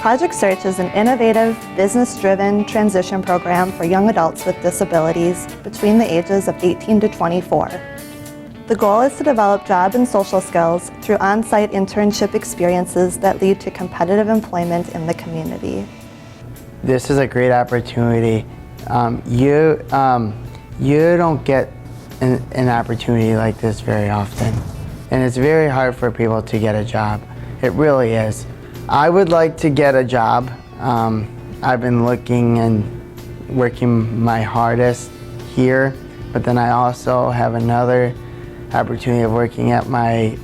Project Search is an innovative, business-driven transition program for young adults with disabilities between the ages of 18 to 24. The goal is to develop job and social skills through on-site internship experiences that lead to competitive employment in the community. This is a great opportunity. You don't get an opportunity like this very often. And it's very hard for people to get a job. It really is. I would like to get a job. I've been looking and working my hardest here, but then I also have another opportunity of working at my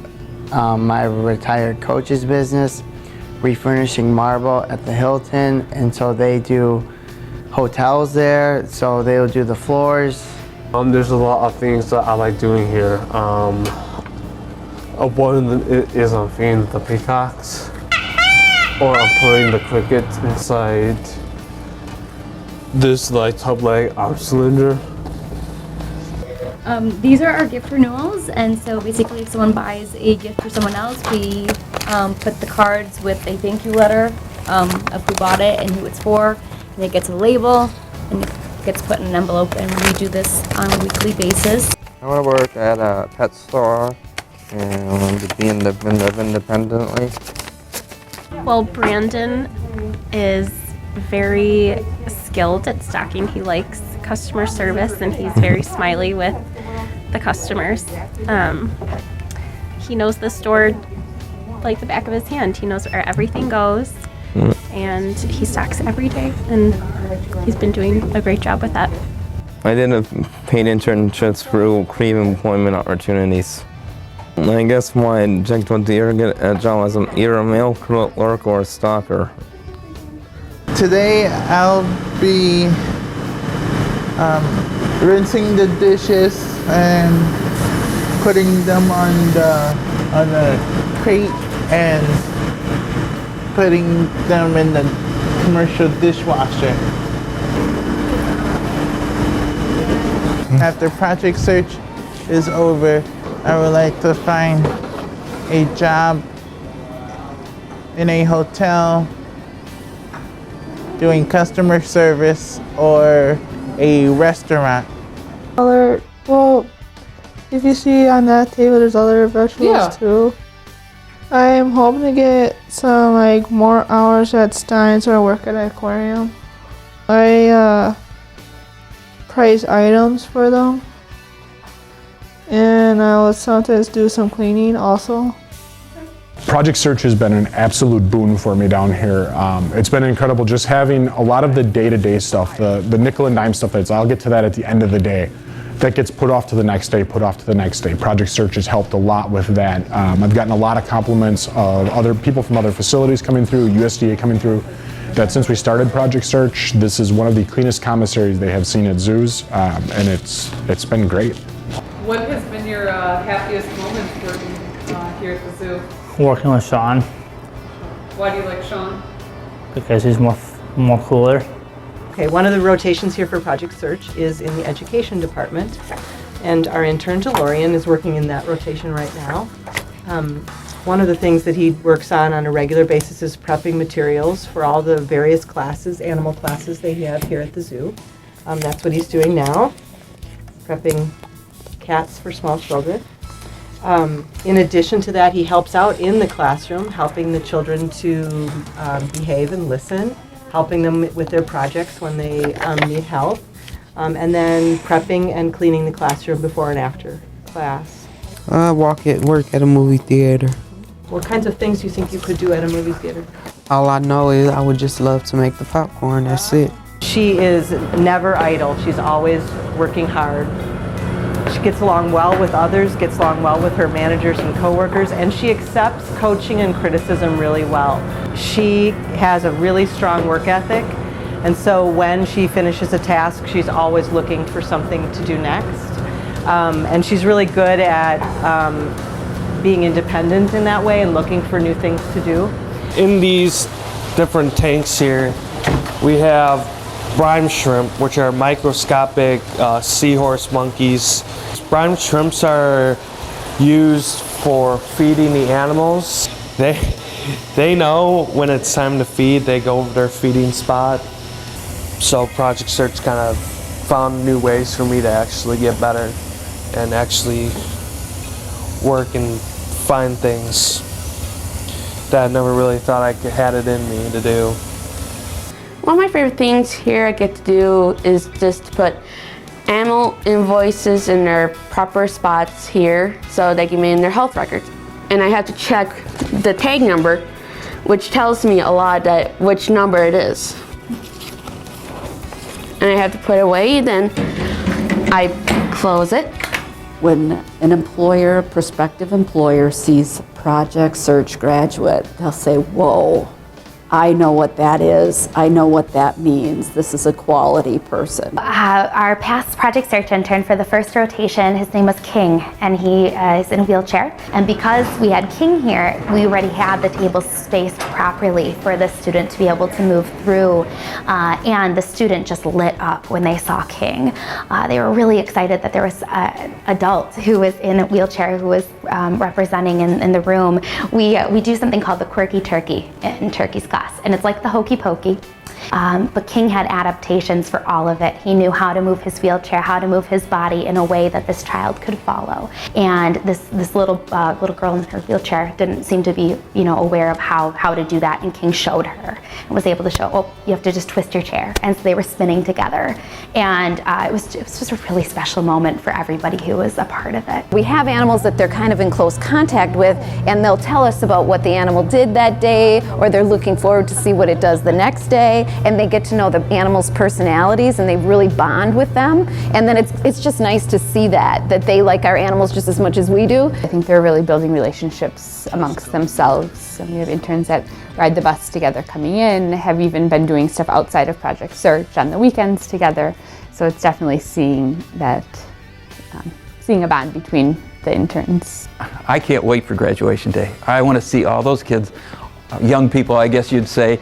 retired coach's business, refurnishing marble at the Hilton, and so they do hotels there, so they'll do the floors. There's a lot of things that I like doing here. One of them is I'm feeding the peacocks, or I'm putting the crickets inside this like tub leg arm cylinder. These are our gift renewals, and so basically if someone buys a gift for someone else, we put the cards with a thank you letter of who bought it and who it's for, and it gets a label and it gets put in an envelope, and we do this on a weekly basis. I want to work at a pet store and be live independently. Well, Brandon is very skilled at stocking. He likes customer service, and he's very smiley with the customers. He knows the store like the back of his hand. He knows where everything goes, and he stocks every day, and he's been doing a great job with that. I did a paid internships through creative employment opportunities. I guess my objective would be to get a job as either a mail clerk or a stalker. Today I'll be rinsing the dishes and putting them on the crate and putting them in the commercial dishwasher. After Project Search is over, I would like to find a job in a hotel doing customer service or a restaurant. Well, if you see on that table, there's other vegetables too. I'm hoping to get some more hours at Stein's or work at an aquarium. I price items for them, and I will sometimes do some cleaning also. Project Search has been an absolute boon for me down here. It's been incredible just having a lot of the day-to-day stuff, the nickel and dime stuff I'll get to that at the end of the day. That gets put off to the next day, put off to the next day. Project Search has helped a lot with that. I've gotten a lot of compliments of other people from other facilities coming through, USDA coming through, that since we started Project Search, this is one of the cleanest commissaries they have seen at zoos, and it's been great. What has been your happiest moment working here at the zoo? Working with Shawn. Why do you like Shawn? Because he's more cooler. Okay, one of the rotations here for Project Search is in the education department, and our intern Delorion is working in that rotation right now. One of the things that he works on a regular basis is prepping materials for all the various classes, animal classes they have here at the zoo. That's what he's doing now, prepping cats for small children. In addition to that, he helps out in the classroom, helping the children to behave and listen, helping them with their projects when they need help, and then prepping and cleaning the classroom before and after class. I work at a movie theater. What kinds of things do you think you could do at a movie theater? All I know is I would just love to make the popcorn, that's it. She is never idle. She's always working hard. She gets along well with others, gets along well with her managers and coworkers, and she accepts coaching and criticism really well. She has a really strong work ethic, and so when she finishes a task, she's always looking for something to do next. And she's really good at being independent in that way and looking for new things to do. In these different tanks here, we have brine shrimp, which are microscopic seahorse monkeys. Brine shrimps are used for feeding the animals. they know when it's time to feed, they go to their feeding spot. So Project Search kind of found new ways for me to actually get better and actually work and find things that I never really thought I had it in me to do. One of my favorite things here I get to do is just to put animal invoices in their proper spots here so they can be in their health records. And I have to check the tag number, which tells me a lot that which number it is. And I have to put it away, then I close it. When an employer, prospective employer, sees Project Search graduate, they'll say, whoa, I know what that is. I know what that means. This is a quality person. Our past Project Search intern for the first rotation, his name was King, and he is in a wheelchair. And because we had King here, we already had the tables spaced properly for the student to be able to move through. And the student just lit up when they saw King. They were really excited that there was an adult who was in a wheelchair who was representing in the room. We do something called the quirky turkey in Turkey's class. And it's like the hokey pokey. But King had adaptations for all of it. He knew how to move his wheelchair, how to move his body in a way that this child could follow. And this little girl in her wheelchair didn't seem to be, aware of how to do that. And King showed her and was able to show, oh, you have to just twist your chair. And so they were spinning together. And it was just a really special moment for everybody who was a part of it. We have animals that they're kind of in close contact with, and they'll tell us about what the animal did that day, or they're looking forward to see what it does the next day. And they get to know the animals' personalities, and they really bond with them. And then it's just nice to see that they like our animals just as much as we do. I think they're really building relationships amongst themselves. And we have interns that ride the bus together coming in, have even been doing stuff outside of Project Search on the weekends together. So it's definitely seeing a bond between the interns. I can't wait for graduation day. I want to see all those kids, young people, I guess you'd say,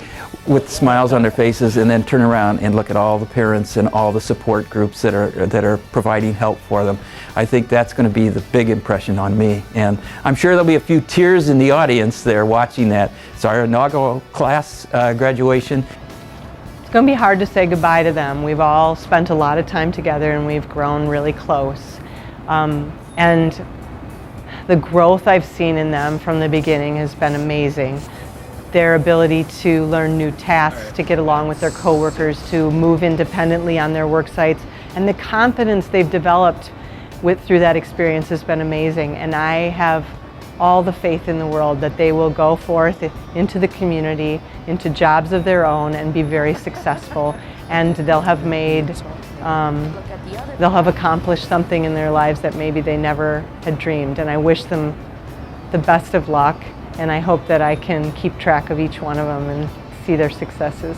with smiles on their faces, and then turn around and look at all the parents and all the support groups that are providing help for them. I think that's going to be the big impression on me, and I'm sure there'll be a few tears in the audience there watching that. It's our inaugural class graduation. It's going to be hard to say goodbye to them. We've all spent a lot of time together, and we've grown really close. And the growth I've seen in them from the beginning has been amazing. Their ability to learn new tasks, to get along with their coworkers, to move independently on their work sites, and the confidence they've developed through that experience has been amazing. And I have all the faith in the world that they will go forth into the community, into jobs of their own, and be very successful. And they'll have accomplished something in their lives that maybe they never had dreamed. And I wish them the best of luck. And I hope that I can keep track of each one of them and see their successes.